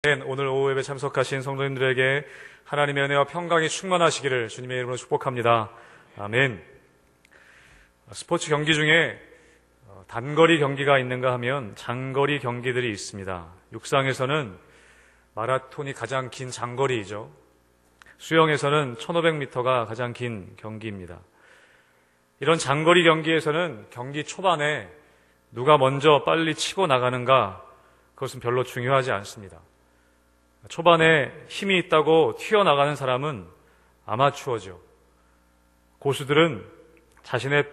오늘 오후 예배 참석하신 성도님들에게 하나님의 은혜와 평강이 충만하시기를 주님의 이름으로 축복합니다. 아멘. 스포츠 경기 중에 단거리 경기가 있는가 하면 장거리 경기들이 있습니다. 육상에서는 마라톤이 가장 긴 장거리이죠. 수영에서는 1500m가 가장 긴 경기입니다. 이런 장거리 경기에서는 경기 초반에 누가 먼저 빨리 치고 나가는가, 그것은 별로 중요하지 않습니다. 초반에 힘이 있다고 튀어나가는 사람은 아마추어죠. 고수들은 자신의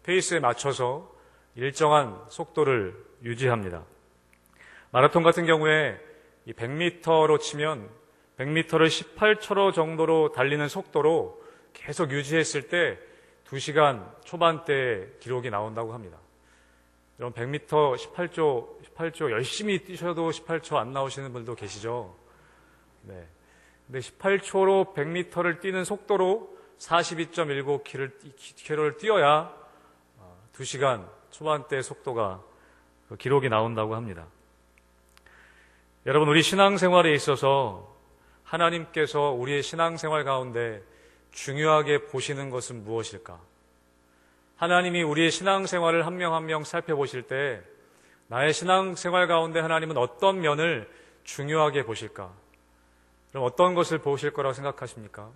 페이스에 맞춰서 일정한 속도를 유지합니다. 마라톤 같은 경우에 100m로 치면 100m를 18초로 정도로 달리는 속도로 계속 유지했을 때 2시간 초반대 기록이 나온다고 합니다. 여러분 100m 18초 열심히 뛰셔도 18초 안 나오시는 분도 계시죠? 네. 근데 18초로 100m를 뛰는 속도로 42.19km를 뛰어야 2시간 초반대 속도가 기록이 나온다고 합니다. 여러분, 우리 신앙생활에 있어서 하나님께서 우리의 신앙생활 가운데 중요하게 보시는 것은 무엇일까? 하나님이 우리의 신앙생활을 한 명 한 명 살펴보실 때 나의 신앙생활 가운데 하나님은 어떤 면을 중요하게 보실까? 그럼 어떤 것을 보실 거라고 생각하십니까?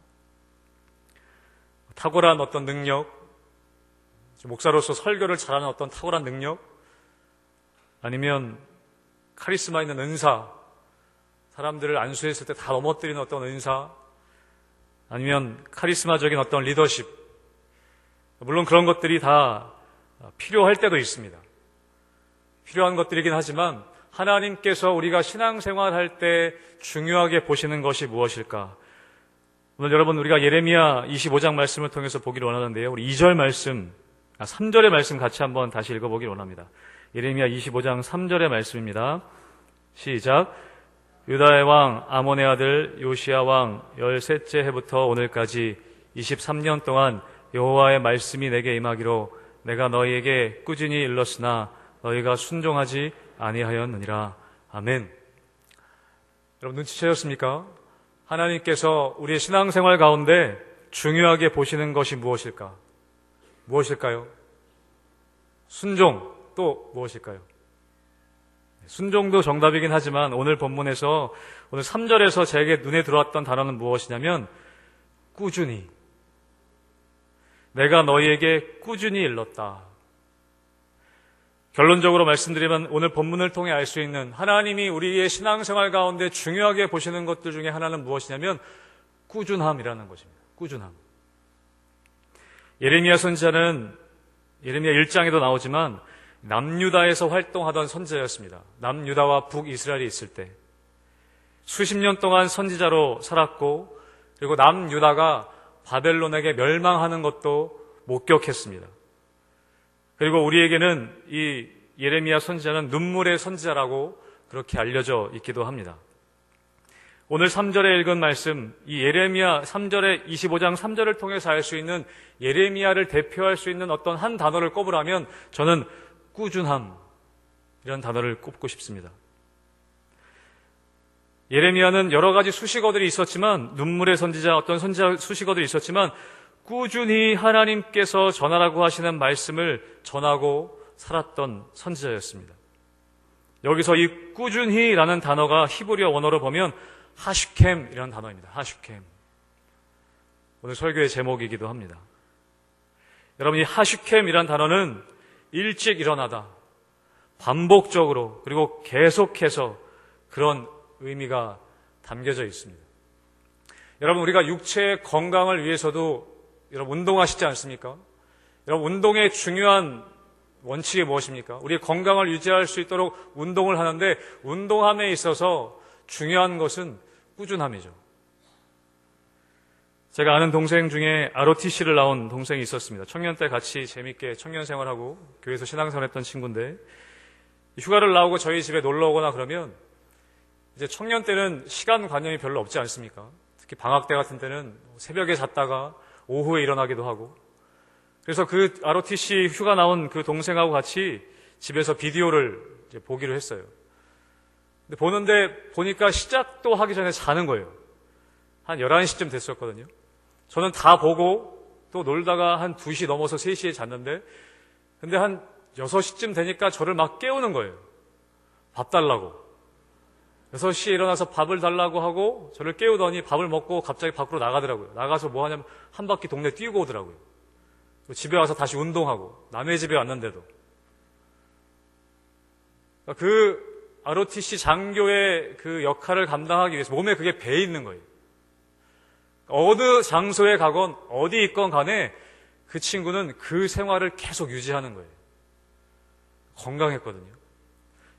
탁월한 어떤 능력, 목사로서 설교를 잘하는 어떤 탁월한 능력, 아니면 카리스마 있는 은사, 사람들을 안수했을 때 다 넘어뜨리는 어떤 은사, 아니면 카리스마적인 어떤 리더십. 물론 그런 것들이 다 필요할 때도 있습니다. 필요한 것들이긴 하지만 하나님께서 우리가 신앙생활할 때 중요하게 보시는 것이 무엇일까? 오늘 여러분, 우리가 예레미야 25장 말씀을 통해서 보기를 원하는데요. 우리 3절의 말씀 같이 한번 다시 읽어보기를 원합니다. 예레미야 25장 3절의 말씀입니다. 시작. 유다의 왕 아몬의 아들 요시야 왕 13째 해부터 오늘까지 23년 동안 여호와의 말씀이 내게 임하기로 내가 너희에게 꾸준히 일렀으나 너희가 순종하지 아니하였느니라. 아멘. 여러분, 눈치채셨습니까? 하나님께서 우리의 신앙생활 가운데 중요하게 보시는 것이 무엇일까? 무엇일까요? 순종, 또 무엇일까요? 순종도 정답이긴 하지만 오늘 본문에서 오늘 3절에서 제게 눈에 들어왔던 단어는 무엇이냐면 꾸준히. 내가 너희에게 꾸준히 일렀다. 결론적으로 말씀드리면 오늘 본문을 통해 알 수 있는 하나님이 우리의 신앙생활 가운데 중요하게 보시는 것들 중에 하나는 무엇이냐면 꾸준함이라는 것입니다. 꾸준함. 예레미야 선지자는 예레미야 1장에도 나오지만 남유다에서 활동하던 선지자였습니다. 남유다와 북이스라엘이 있을 때 수십 년 동안 선지자로 살았고, 그리고 남유다가 바벨론에게 멸망하는 것도 목격했습니다. 그리고 우리에게는 이 예레미야 선지자는 눈물의 선지자라고 그렇게 알려져 있기도 합니다. 오늘 3절에 읽은 말씀, 이 예레미야 3절에 25장 3절을 통해서 알 수 있는 예레미야를 대표할 수 있는 어떤 한 단어를 꼽으라면 저는 꾸준함, 이런 단어를 꼽고 싶습니다. 예레미야는 여러 가지 수식어들이 있었지만, 눈물의 선지자, 어떤 선지자 수식어들이 있었지만 꾸준히 하나님께서 전하라고 하시는 말씀을 전하고 살았던 선지자였습니다. 여기서 이 꾸준히라는 단어가 히브리어 원어로 보면 하슈켐이라는 단어입니다. 하슈켐. 오늘 설교의 제목이기도 합니다. 여러분, 이 하슈켐이라는 단어는 일찍 일어나다, 반복적으로, 그리고 계속해서 그런 의미가 담겨져 있습니다. 여러분, 우리가 육체의 건강을 위해서도 여러분 운동하시지 않습니까? 여러분, 운동의 중요한 원칙이 무엇입니까? 우리의 건강을 유지할 수 있도록 운동을 하는데 운동함에 있어서 중요한 것은 꾸준함이죠. 제가 아는 동생 중에 ROTC를 나온 동생이 있었습니다. 청년 때 같이 재밌게 청년 생활하고 교회에서 신앙생활했던 친구인데, 휴가를 나오고 저희 집에 놀러 오거나 그러면 이제 청년 때는 시간관념이 별로 없지 않습니까? 특히 방학 때 같은 때는 새벽에 잤다가 오후에 일어나기도 하고, 그래서 그 ROTC 휴가 나온 그 동생하고 같이 집에서 비디오를 이제 보기로 했어요. 근데 보니까 시작도 하기 전에 자는 거예요. 한 11시쯤 됐었거든요. 저는 다 보고 또 놀다가 한 2시 넘어서 3시에 잤는데, 근데 한 6시쯤 되니까 저를 막 깨우는 거예요. 밥 달라고. 6시에 일어나서 밥을 달라고 하고 저를 깨우더니 밥을 먹고 갑자기 밖으로 나가더라고요. 나가서 뭐 하냐면 한 바퀴 동네 뛰고 오더라고요. 집에 와서 다시 운동하고, 남의 집에 왔는데도. 그 ROTC 장교의 그 역할을 감당하기 위해서 몸에 그게 배에 있는 거예요. 어느 장소에 가건 어디 있건 간에 그 친구는 그 생활을 계속 유지하는 거예요. 건강했거든요.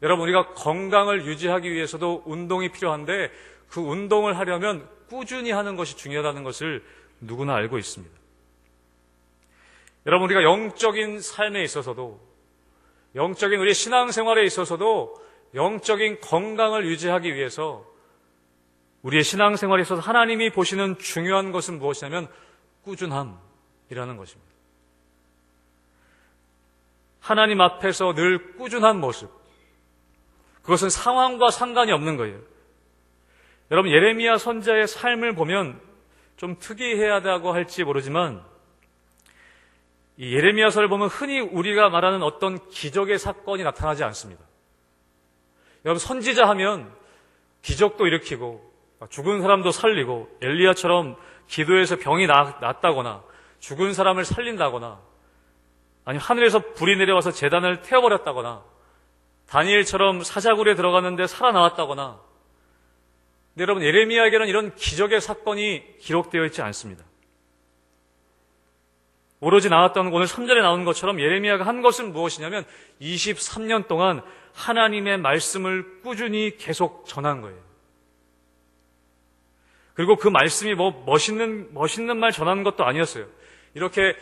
여러분, 우리가 건강을 유지하기 위해서도 운동이 필요한데, 그 운동을 하려면 꾸준히 하는 것이 중요하다는 것을 누구나 알고 있습니다. 여러분, 우리가 영적인 삶에 있어서도, 영적인 우리 신앙생활에 있어서도 영적인 건강을 유지하기 위해서 우리의 신앙생활에 있어서 하나님이 보시는 중요한 것은 무엇이냐면 꾸준함이라는 것입니다. 하나님 앞에서 늘 꾸준한 모습, 그것은 상황과 상관이 없는 거예요. 여러분, 예레미야 선지자의 삶을 보면 좀 특이하다고 할지 모르지만, 이 예레미야서를 보면 흔히 우리가 말하는 어떤 기적의 사건이 나타나지 않습니다. 여러분, 선지자 하면 기적도 일으키고 죽은 사람도 살리고, 엘리야처럼 기도해서 병이 낫다거나 죽은 사람을 살린다거나, 아니 하늘에서 불이 내려와서 제단을 태워버렸다거나, 다니엘처럼 사자굴에 들어갔는데 살아나왔다거나. 근데 여러분, 예레미야에게는 이런 기적의 사건이 기록되어 있지 않습니다. 오로지 나왔던 오늘 3절에 나온 것처럼 예레미야가 한 것은 무엇이냐면 23년 동안 하나님의 말씀을 꾸준히 계속 전한 거예요. 그리고 그 말씀이 뭐 멋있는 말 전하는 것도 아니었어요. 이렇게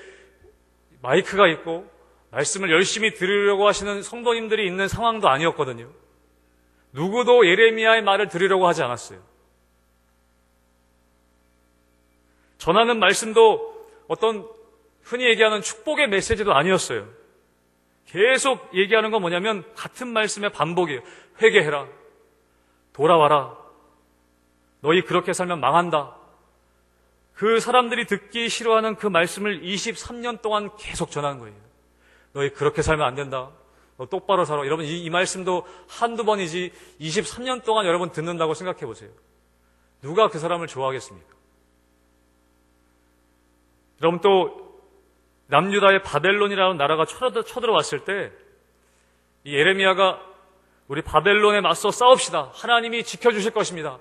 마이크가 있고 말씀을 열심히 들으려고 하시는 성도님들이 있는 상황도 아니었거든요. 누구도 예레미야의 말을 들으려고 하지 않았어요. 전하는 말씀도 어떤 흔히 얘기하는 축복의 메시지도 아니었어요. 계속 얘기하는 건 뭐냐면 같은 말씀의 반복이에요. 회개해라. 돌아와라. 너희 그렇게 살면 망한다. 그 사람들이 듣기 싫어하는 그 말씀을 23년 동안 계속 전하는 거예요. 너희 그렇게 살면 안 된다. 너 똑바로 살아. 여러분, 이 말씀도 한두 번이지 23년 동안 여러분 듣는다고 생각해 보세요. 누가 그 사람을 좋아하겠습니까? 여러분, 또 남유다의 바벨론이라는 나라가 쳐들어왔을 때 이 예레미야가 우리 바벨론에 맞서 싸웁시다. 하나님이 지켜주실 것입니다.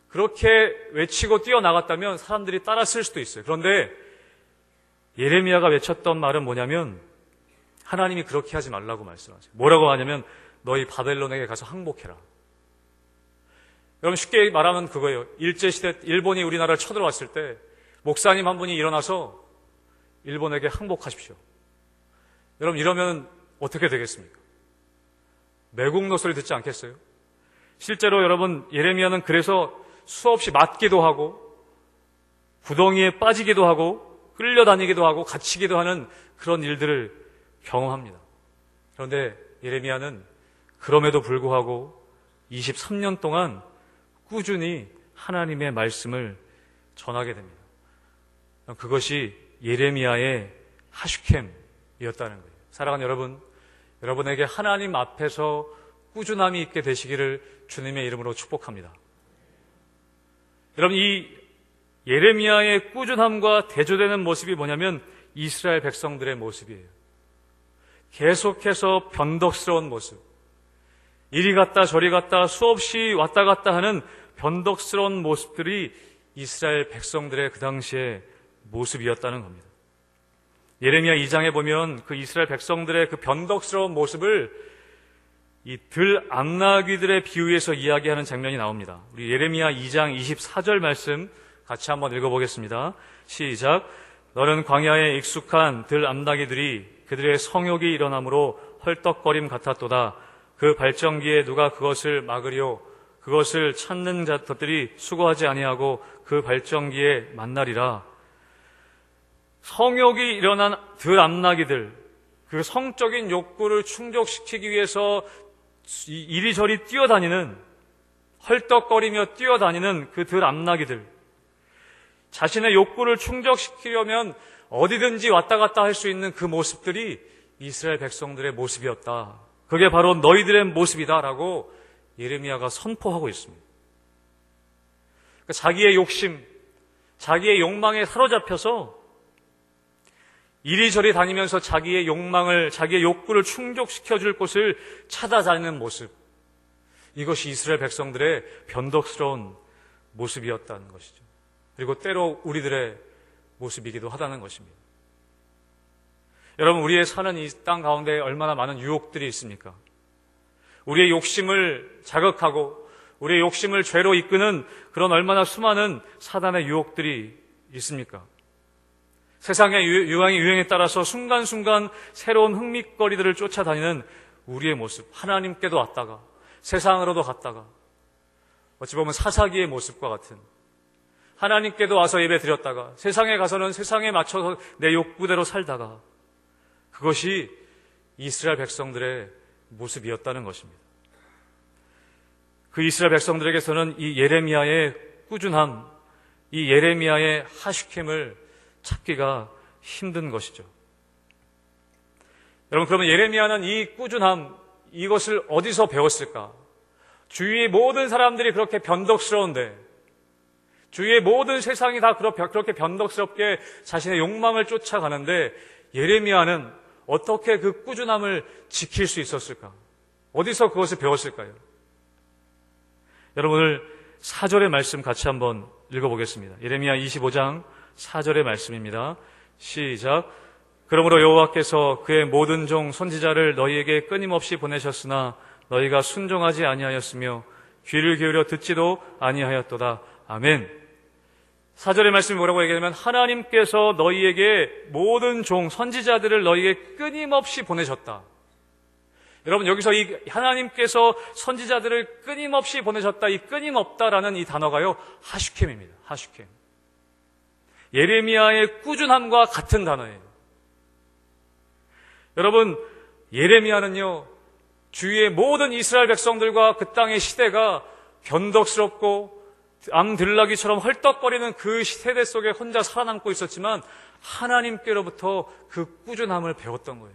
그렇게 외치고 뛰어나갔다면 사람들이 따랐을 수도 있어요. 그런데 예레미야가 외쳤던 말은 뭐냐면 하나님이 그렇게 하지 말라고 말씀하세요. 뭐라고 하냐면 너희 바벨론에게 가서 항복해라. 여러분, 쉽게 말하면 그거예요. 일제시대 일본이 우리나라를 쳐들어왔을 때 목사님 한 분이 일어나서 일본에게 항복하십시오. 여러분, 이러면 어떻게 되겠습니까? 매국노 소리 듣지 않겠어요? 실제로 여러분, 예레미야는 그래서 수없이 맞기도 하고 구덩이에 빠지기도 하고 끌려다니기도 하고 갇히기도 하는 그런 일들을 경험합니다. 그런데 예레미야는 그럼에도 불구하고 23년 동안 꾸준히 하나님의 말씀을 전하게 됩니다. 그것이 예레미야의 하슈켐이었다는 거예요. 사랑하는 여러분, 여러분에게 하나님 앞에서 꾸준함이 있게 되시기를 주님의 이름으로 축복합니다. 여러분, 이 예레미야의 꾸준함과 대조되는 모습이 뭐냐면 이스라엘 백성들의 모습이에요. 계속해서 변덕스러운 모습, 이리 갔다 저리 갔다 수없이 왔다 갔다 하는 변덕스러운 모습들이 이스라엘 백성들의 그 당시의 모습이었다는 겁니다. 예레미야 2장에 보면 그 이스라엘 백성들의 그 변덕스러운 모습을 이 들암나귀들의 비유에서 이야기하는 장면이 나옵니다. 우리 예레미야 2장 24절 말씀 같이 한번 읽어보겠습니다. 시작. 너는 광야에 익숙한 들암나귀들이 그들의 성욕이 일어나므로 헐떡거림 같았도다. 그 발전기에 누가 그것을 막으려 그것을 찾는 자들이 수고하지 아니하고 그 발전기에 만나리라. 성욕이 일어난 들암나귀들, 그 성적인 욕구를 충족시키기 위해서 이리저리 뛰어다니는 헐떡거리며 뛰어다니는 그 들암나기들, 자신의 욕구를 충족시키려면 어디든지 왔다 갔다 할 수 있는 그 모습들이 이스라엘 백성들의 모습이었다. 그게 바로 너희들의 모습이다라고 예레미야가 선포하고 있습니다. 그러니까 자기의 욕심, 자기의 욕망에 사로잡혀서 이리저리 다니면서 자기의 욕망을, 자기의 욕구를 충족시켜줄 곳을 찾아다니는 모습, 이것이 이스라엘 백성들의 변덕스러운 모습이었다는 것이죠. 그리고 때로 우리들의 모습이기도 하다는 것입니다. 여러분, 우리의 사는 이 땅 가운데 얼마나 많은 유혹들이 있습니까? 우리의 욕심을 자극하고 우리의 욕심을 죄로 이끄는 그런 얼마나 수많은 사단의 유혹들이 있습니까? 세상의 유행에 따라서 순간순간 새로운 흥미거리들을 쫓아다니는 우리의 모습, 하나님께도 왔다가 세상으로도 갔다가 어찌 보면 사사기의 모습과 같은, 하나님께도 와서 예배 드렸다가 세상에 가서는 세상에 맞춰서 내 욕구대로 살다가, 그것이 이스라엘 백성들의 모습이었다는 것입니다. 그 이스라엘 백성들에게서는 이 예레미야의 꾸준함, 이 예레미야의 하슈켐을 찾기가 힘든 것이죠. 여러분, 그러면 예레미야는 이 꾸준함, 이것을 어디서 배웠을까? 주위의 모든 사람들이 그렇게 변덕스러운데, 주위의 모든 세상이 다 그렇게 변덕스럽게 자신의 욕망을 쫓아가는데 예레미야는 어떻게 그 꾸준함을 지킬 수 있었을까? 어디서 그것을 배웠을까요? 여러분, 오늘 4절의 말씀 같이 한번 읽어보겠습니다. 예레미야 25장 4절의 말씀입니다. 시작. 그러므로 여호와께서 그의 모든 종 선지자를 너희에게 끊임없이 보내셨으나 너희가 순종하지 아니하였으며 귀를 기울여 듣지도 아니하였도다. 아멘. 4절의 말씀이 뭐라고 얘기하냐면 하나님께서 너희에게 모든 종 선지자들을 너희에게 끊임없이 보내셨다. 여러분, 여기서 이 하나님께서 선지자들을 끊임없이 보내셨다, 이 끊임없다라는 이 단어가요, 하슈켐입니다. 하슈켐. 예레미야의 꾸준함과 같은 단어예요. 여러분, 예레미야는요, 주위의 모든 이스라엘 백성들과 그 땅의 시대가 변덕스럽고 암들나귀처럼 헐떡거리는 그 세대 속에 혼자 살아남고 있었지만 하나님께로부터 그 꾸준함을 배웠던 거예요.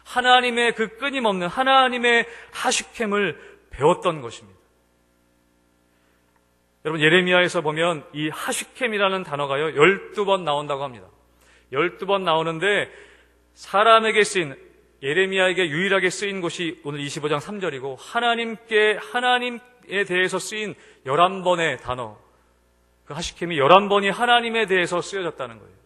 하나님의 그 끊임없는 하나님의 하슈켐을 배웠던 것입니다. 여러분, 예레미야에서 보면 이 하슈켐이라는 단어가요 12번 나온다고 합니다. 12번 나오는데 사람에게 쓰인, 예레미야에게 유일하게 쓰인 곳이 오늘 25장 3절이고 하나님에 대해서 쓰인 11번의 단어, 그 하슈켐이 11번이 하나님에 대해서 쓰여졌다는 거예요.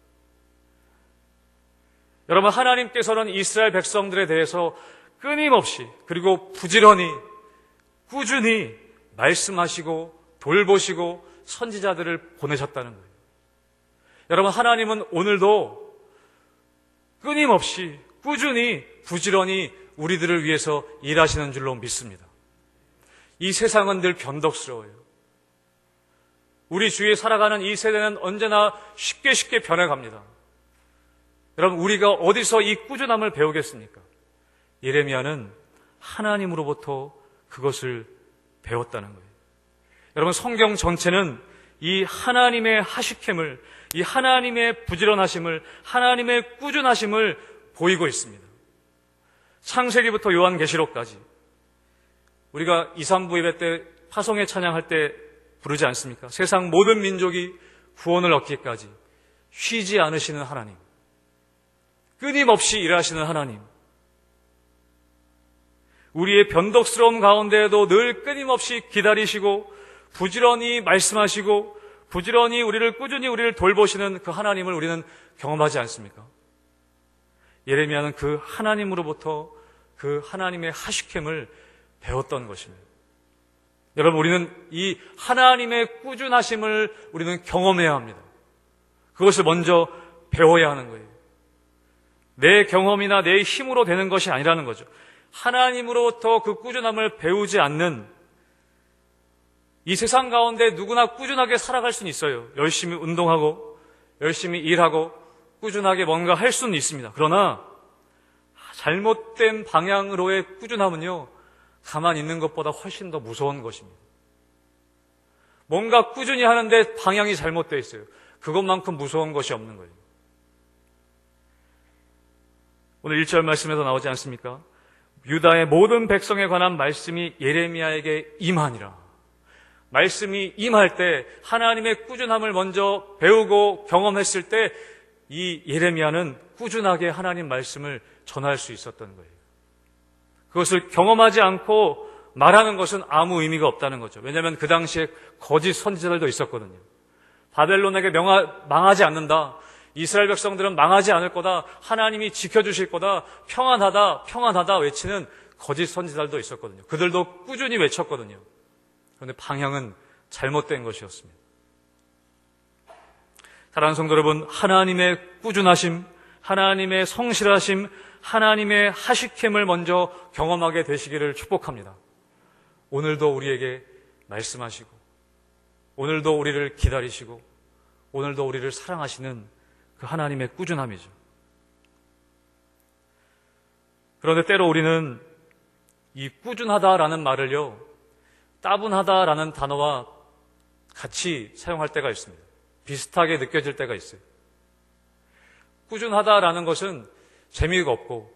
여러분, 하나님께서는 이스라엘 백성들에 대해서 끊임없이 그리고 부지런히 꾸준히 말씀하시고 돌보시고 선지자들을 보내셨다는 거예요. 여러분, 하나님은 오늘도 끊임없이 꾸준히 부지런히 우리들을 위해서 일하시는 줄로 믿습니다. 이 세상은 늘 변덕스러워요. 우리 주위에 살아가는 이 세대는 언제나 쉽게 변해갑니다. 여러분, 우리가 어디서 이 꾸준함을 배우겠습니까? 예레미야는 하나님으로부터 그것을 배웠다는 거예요. 여러분, 성경 전체는 이 하나님의 하슈켐을, 이 하나님의 부지런하심을, 하나님의 꾸준하심을 보이고 있습니다. 창세기부터 요한계시록까지 우리가 2, 3부 예배 때 파송의 찬양할 때 부르지 않습니까? 세상 모든 민족이 구원을 얻기까지 쉬지 않으시는 하나님, 끊임없이 일하시는 하나님, 우리의 변덕스러움 가운데에도 늘 끊임없이 기다리시고 부지런히 말씀하시고 부지런히 꾸준히 우리를 돌보시는 그 하나님을 우리는 경험하지 않습니까? 예레미야는 그 하나님으로부터 그 하나님의 하슈켐을 배웠던 것입니다. 여러분, 우리는 이 하나님의 꾸준하심을 우리는 경험해야 합니다. 그것을 먼저 배워야 하는 거예요. 내 경험이나 내 힘으로 되는 것이 아니라는 거죠. 하나님으로부터 그 꾸준함을 배우지 않는 이 세상 가운데 누구나 꾸준하게 살아갈 수는 있어요. 열심히 운동하고 열심히 일하고 꾸준하게 뭔가 할 수는 있습니다. 그러나 잘못된 방향으로의 꾸준함은요, 가만히 있는 것보다 훨씬 더 무서운 것입니다. 뭔가 꾸준히 하는데 방향이 잘못되어 있어요. 그것만큼 무서운 것이 없는 거예요. 오늘 1절 말씀에서 나오지 않습니까? 유다의 모든 백성에 관한 말씀이 예레미야에게 임하니라. 말씀이 임할 때 하나님의 꾸준함을 먼저 배우고 경험했을 때 이 예레미야는 꾸준하게 하나님 말씀을 전할 수 있었던 거예요. 그것을 경험하지 않고 말하는 것은 아무 의미가 없다는 거죠. 왜냐하면 그 당시에 거짓 선지자들도 있었거든요. 바벨론에게 망하지 않는다. 이스라엘 백성들은 망하지 않을 거다. 하나님이 지켜주실 거다. 평안하다, 평안하다 외치는 거짓 선지자들도 있었거든요. 그들도 꾸준히 외쳤거든요. 그런데 방향은 잘못된 것이었습니다. 사랑하는 성도 여러분, 하나님의 꾸준하심, 하나님의 성실하심, 하나님의 하식됨을 먼저 경험하게 되시기를 축복합니다. 오늘도 우리에게 말씀하시고, 오늘도 우리를 기다리시고, 오늘도 우리를 사랑하시는 그 하나님의 꾸준함이죠. 그런데 때로 우리는 이 꾸준하다라는 말을요, 따분하다라는 단어와 같이 사용할 때가 있습니다. 비슷하게 느껴질 때가 있어요. 꾸준하다라는 것은 재미가 없고,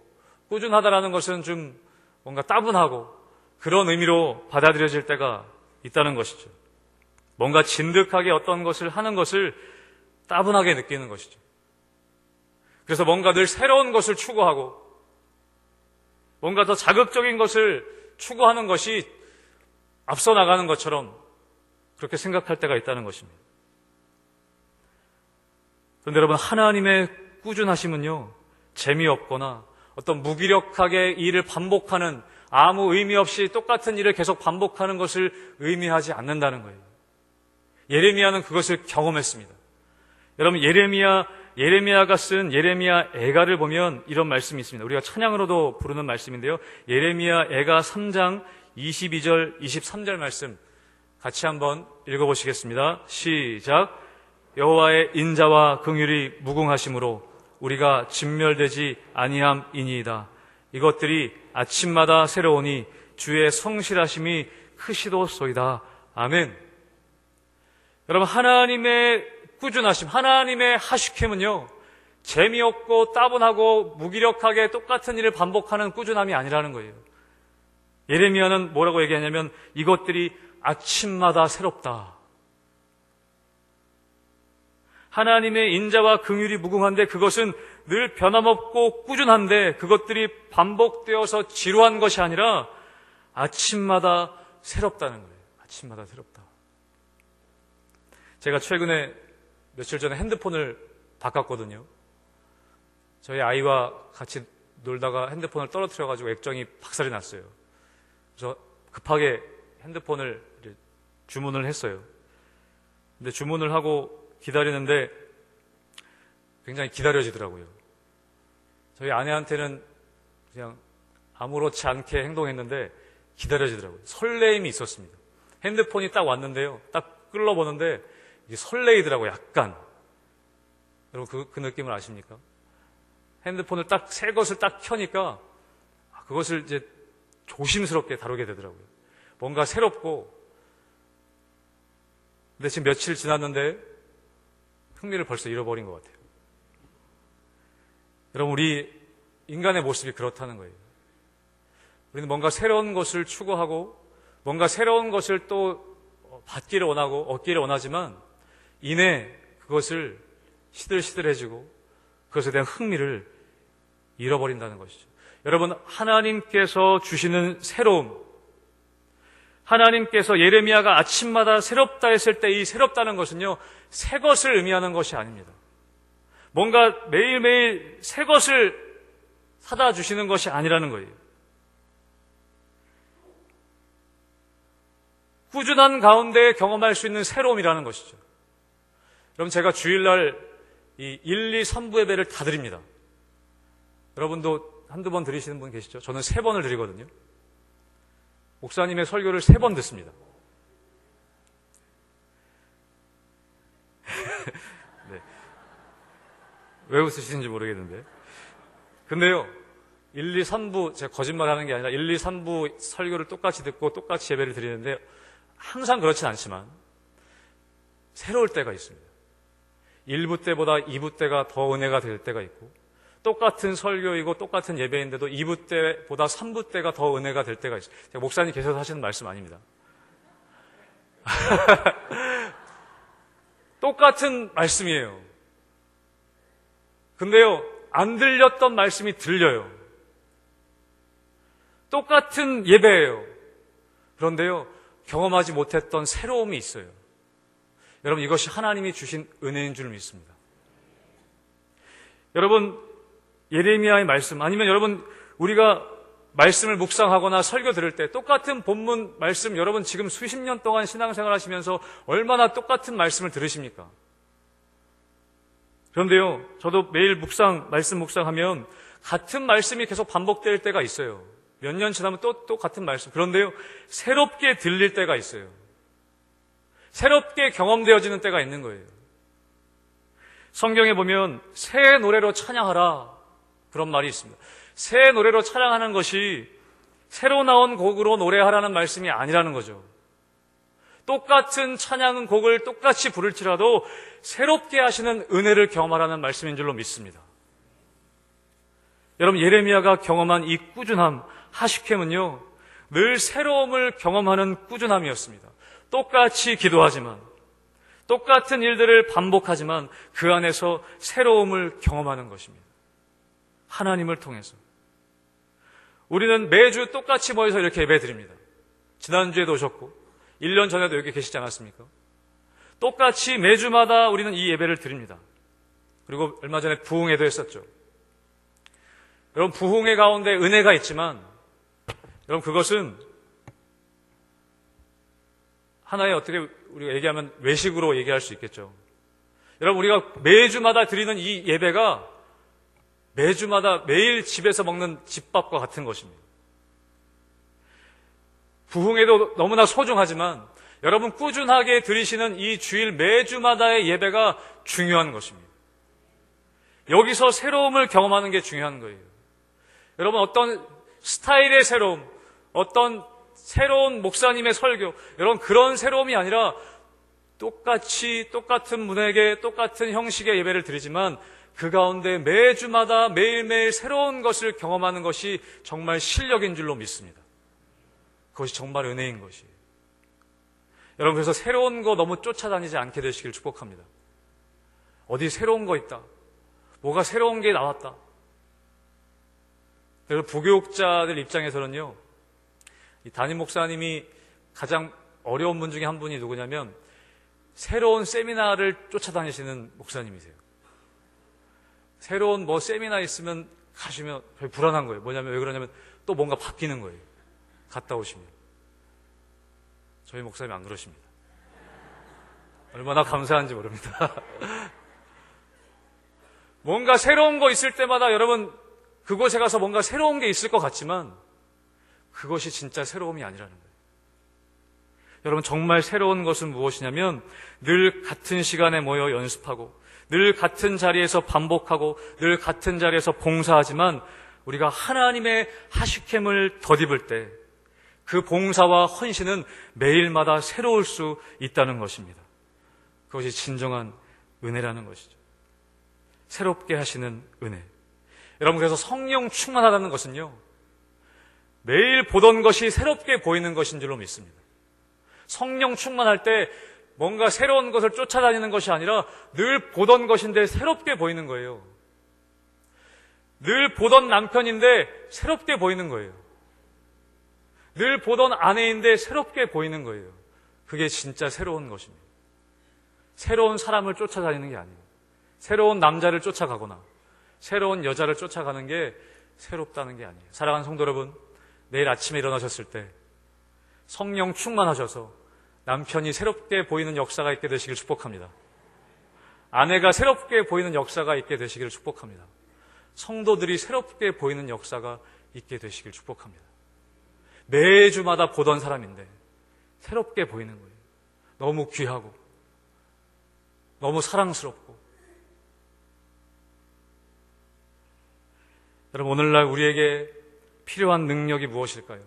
꾸준하다라는 것은 좀 뭔가 따분하고 그런 의미로 받아들여질 때가 있다는 것이죠. 뭔가 진득하게 어떤 것을 하는 것을 따분하게 느끼는 것이죠. 그래서 뭔가 늘 새로운 것을 추구하고 뭔가 더 자극적인 것을 추구하는 것이 앞서 나가는 것처럼 그렇게 생각할 때가 있다는 것입니다. 그런데 여러분, 하나님의 꾸준하심은요, 재미없거나 어떤 무기력하게 일을 반복하는, 아무 의미 없이 똑같은 일을 계속 반복하는 것을 의미하지 않는다는 거예요. 예레미야는 그것을 경험했습니다. 여러분, 예레미야가 쓴 예레미야 애가를 보면 이런 말씀이 있습니다. 우리가 찬양으로도 부르는 말씀인데요. 예레미야 애가 3장 22절, 23절 말씀 같이 한번 읽어보시겠습니다. 시작. 여호와의 인자와 긍휼이 무궁하심으로 우리가 진멸되지 아니함이니이다. 이것들이 아침마다 새로우니 주의 성실하심이 크시도소이다. 아멘. 여러분, 하나님의 꾸준하심, 하나님의 하식됨은요, 재미없고 따분하고 무기력하게 똑같은 일을 반복하는 꾸준함이 아니라는 거예요. 예레미야는 뭐라고 얘기하냐면 이것들이 아침마다 새롭다. 하나님의 인자와 긍휼이 무궁한데 그것은 늘 변함없고 꾸준한데 그것들이 반복되어서 지루한 것이 아니라 아침마다 새롭다는 거예요. 아침마다 새롭다. 제가 최근에 며칠 전에 핸드폰을 바꿨거든요. 저희 아이와 같이 놀다가 핸드폰을 떨어뜨려가지고 액정이 박살이 났어요. 그래서 급하게 핸드폰을 주문을 했어요. 근데 주문을 하고 기다리는데 굉장히 기다려지더라고요. 저희 아내한테는 그냥 아무렇지 않게 행동했는데 기다려지더라고요. 설레임이 있었습니다. 핸드폰이 딱 왔는데요. 딱 끌러보는데 설레이더라고요. 약간. 여러분 그 느낌을 아십니까? 핸드폰을 딱 새 것을 딱 켜니까 그것을 이제 조심스럽게 다루게 되더라고요. 뭔가 새롭고. 근데 지금 며칠 지났는데 흥미를 벌써 잃어버린 것 같아요. 여러분, 우리 인간의 모습이 그렇다는 거예요. 우리는 뭔가 새로운 것을 추구하고 뭔가 새로운 것을 또 받기를 원하고 얻기를 원하지만 이내 그것을 시들시들해지고 그것에 대한 흥미를 잃어버린다는 것이죠. 여러분, 하나님께서 주시는 새로움, 하나님께서 예레미야가 아침마다 새롭다 했을 때 이 새롭다는 것은요, 새 것을 의미하는 것이 아닙니다. 뭔가 매일매일 새 것을 사다 주시는 것이 아니라는 거예요. 꾸준한 가운데 경험할 수 있는 새로움이라는 것이죠. 여러분, 제가 주일날 이 1, 2, 3부 예배를 다 드립니다. 여러분도 한두 번 들으시는 분 계시죠? 저는 3번을 드리거든요. 목사님의 설교를 3번 듣습니다. 네. 왜 웃으시는지 모르겠는데. 근데요, 1, 2, 3부, 제가 거짓말 하는 게 아니라 1, 2, 3부 설교를 똑같이 듣고 똑같이 예배를 드리는데 항상 그렇진 않지만 새로울 때가 있습니다. 1부 때보다 2부 때가 더 은혜가 될 때가 있고, 똑같은 설교이고 똑같은 예배인데도 2부 때보다 3부 때가 더 은혜가 될 때가 있어요. 제가 목사님 계셔서 하시는 말씀 아닙니다. 똑같은 말씀이에요. 근데요, 안 들렸던 말씀이 들려요. 똑같은 예배예요. 그런데요, 경험하지 못했던 새로움이 있어요. 여러분, 이것이 하나님이 주신 은혜인 줄 믿습니다. 여러분, 예레미야의 말씀, 아니면 여러분, 우리가 말씀을 묵상하거나 설교 들을 때 똑같은 본문 말씀, 여러분 지금 수십 년 동안 신앙생활 하시면서 얼마나 똑같은 말씀을 들으십니까? 그런데요, 저도 매일 말씀 묵상하면 같은 말씀이 계속 반복될 때가 있어요. 몇 년 지나면 또 같은 말씀. 그런데요, 새롭게 들릴 때가 있어요. 새롭게 경험되어지는 때가 있는 거예요. 성경에 보면 새 노래로 찬양하라, 그런 말이 있습니다. 새 노래로 찬양하는 것이 새로 나온 곡으로 노래하라는 말씀이 아니라는 거죠. 똑같은 찬양 곡을 똑같이 부를지라도 새롭게 하시는 은혜를 경험하라는 말씀인 줄로 믿습니다. 여러분, 예레미야가 경험한 이 꾸준함, 하시켐은요, 늘 새로움을 경험하는 꾸준함이었습니다. 똑같이 기도하지만, 똑같은 일들을 반복하지만 그 안에서 새로움을 경험하는 것입니다. 하나님을 통해서. 우리는 매주 똑같이 모여서 이렇게 예배 드립니다. 지난주에도 오셨고 1년 전에도 여기 계시지 않았습니까? 똑같이 매주마다 우리는 이 예배를 드립니다. 그리고 얼마 전에 부흥회도 했었죠. 여러분, 부흥회 가운데 은혜가 있지만 여러분, 그것은 하나의 어떻게 우리가 얘기하면 외식으로 얘기할 수 있겠죠. 여러분, 우리가 매주마다 드리는 이 예배가 매주마다 매일 집에서 먹는 집밥과 같은 것입니다. 부흥회도 너무나 소중하지만 여러분, 꾸준하게 드리시는 이 주일 매주마다의 예배가 중요한 것입니다. 여기서 새로움을 경험하는 게 중요한 거예요. 여러분, 어떤 스타일의 새로움, 어떤 새로운 목사님의 설교, 여러분, 그런 새로움이 아니라 똑같은 분에게 똑같은 형식의 예배를 드리지만 그 가운데 매주마다 매일매일 새로운 것을 경험하는 것이 정말 실력인 줄로 믿습니다. 그것이 정말 은혜인 것이에요. 여러분, 그래서 새로운 거 너무 쫓아다니지 않게 되시길 축복합니다. 어디 새로운 거 있다, 뭐가 새로운 게 나왔다. 그래서 부교육자들 입장에서는요, 이 담임 목사님이 가장 어려운 분 중에 한 분이 누구냐면 새로운 세미나를 쫓아다니시는 목사님이세요. 새로운 세미나 있으면 가시면 별 불안한 거예요. 뭐냐면, 왜 그러냐면 또 뭔가 바뀌는 거예요. 갔다 오시면. 저희 목사님이 안 그러십니다. 얼마나 감사한지 모릅니다. 뭔가 새로운 거 있을 때마다 여러분, 그곳에 가서 뭔가 새로운 게 있을 것 같지만 그것이 진짜 새로움이 아니라는 거예요. 여러분, 정말 새로운 것은 무엇이냐면 늘 같은 시간에 모여 연습하고 늘 같은 자리에서 반복하고 늘 같은 자리에서 봉사하지만 우리가 하나님의 하시켐을 덧입을 때 그 봉사와 헌신은 매일마다 새로울 수 있다는 것입니다. 그것이 진정한 은혜라는 것이죠. 새롭게 하시는 은혜. 여러분, 그래서 성령 충만하다는 것은요, 매일 보던 것이 새롭게 보이는 것인 줄로 믿습니다. 성령 충만할 때 뭔가 새로운 것을 쫓아다니는 것이 아니라 늘 보던 것인데 새롭게 보이는 거예요. 늘 보던 남편인데 새롭게 보이는 거예요. 늘 보던 아내인데 새롭게 보이는 거예요. 그게 진짜 새로운 것입니다. 새로운 사람을 쫓아다니는 게 아니에요. 새로운 남자를 쫓아가거나 새로운 여자를 쫓아가는 게 새롭다는 게 아니에요. 사랑하는 성도 여러분, 내일 아침에 일어나셨을 때 성령 충만하셔서 남편이 새롭게 보이는 역사가 있게 되시길 축복합니다. 아내가 새롭게 보이는 역사가 있게 되시기를 축복합니다. 성도들이 새롭게 보이는 역사가 있게 되시길 축복합니다. 매주마다 보던 사람인데 새롭게 보이는 거예요. 너무 귀하고 너무 사랑스럽고. 여러분, 오늘날 우리에게 필요한 능력이 무엇일까요?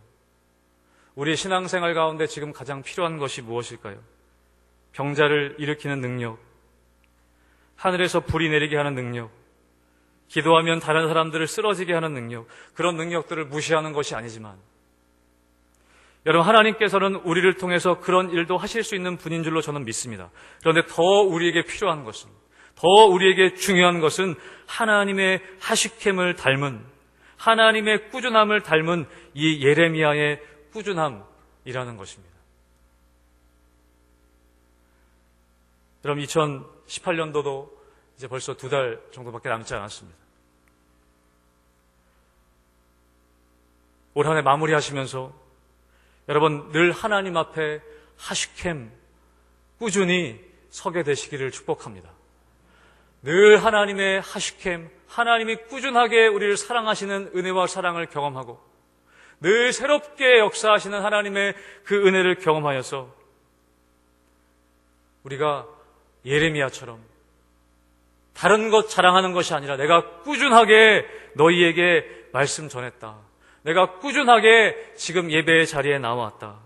우리의 신앙생활 가운데 지금 가장 필요한 것이 무엇일까요? 병자를 일으키는 능력, 하늘에서 불이 내리게 하는 능력, 기도하면 다른 사람들을 쓰러지게 하는 능력, 그런 능력들을 무시하는 것이 아니지만 여러분, 하나님께서는 우리를 통해서 그런 일도 하실 수 있는 분인 줄로 저는 믿습니다. 그런데 더 우리에게 필요한 것은, 더 우리에게 중요한 것은 하나님의 하시켐을 닮은, 하나님의 꾸준함을 닮은 이 예레미야의 꾸준함이라는 것입니다. 그럼 2018년도도 이제 벌써 2달 정도밖에 남지 않았습니다. 올 한 해 마무리하시면서 여러분 늘 하나님 앞에 하시켐 꾸준히 서게 되시기를 축복합니다. 늘 하나님의 하시켐, 하나님이 꾸준하게 우리를 사랑하시는 은혜와 사랑을 경험하고 늘 새롭게 역사하시는 하나님의 그 은혜를 경험하여서 우리가 예레미야처럼 다른 것 자랑하는 것이 아니라 내가 꾸준하게 너희에게 말씀 전했다. 내가 꾸준하게 지금 예배의 자리에 나왔다.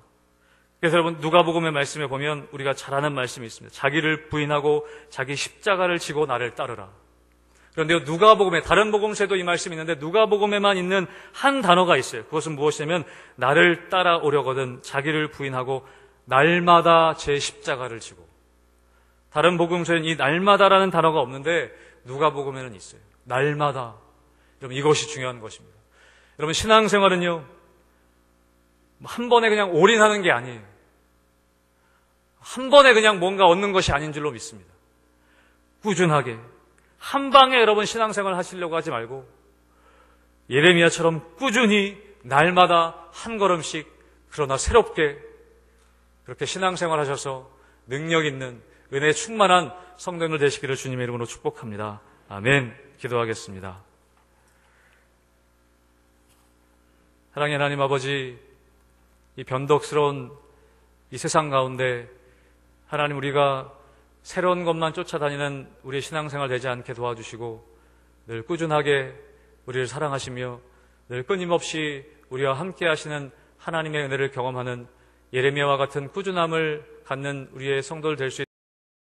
그래서 여러분 누가복음의 말씀에 보면 우리가 잘 아는 말씀이 있습니다. 자기를 부인하고 자기 십자가를 지고 나를 따르라. 그런데 누가복음에, 다른 복음서에도 이 말씀이 있는데 누가복음에만 있는 한 단어가 있어요. 그것은 무엇이냐면 나를 따라오려거든 자기를 부인하고 날마다 제 십자가를 지고. 다른 복음서에는 이 날마다라는 단어가 없는데 누가복음에는 있어요. 날마다. 여러분 이것이 중요한 것입니다. 여러분 신앙생활은요 한 번에 그냥 올인하는 게 아니에요. 한 번에 그냥 뭔가 얻는 것이 아닌 줄로 믿습니다. 꾸준하게 한 방에 여러분 신앙생활 하시려고 하지 말고 예레미야처럼 꾸준히 날마다 한 걸음씩 그러나 새롭게 그렇게 신앙생활 하셔서 능력 있는 은혜 충만한 성도들 되시기를 주님의 이름으로 축복합니다. 아멘. 기도하겠습니다. 사랑의 하나님 아버지, 이 변덕스러운 이 세상 가운데 하나님 우리가 새로운 것만 쫓아다니는 우리의 신앙생활 되지 않게 도와주시고 늘 꾸준하게 우리를 사랑하시며 늘 끊임없이 우리와 함께 하시는 하나님의 은혜를 경험하는 예레미야와 같은 꾸준함을 갖는 우리의 성도들 될 수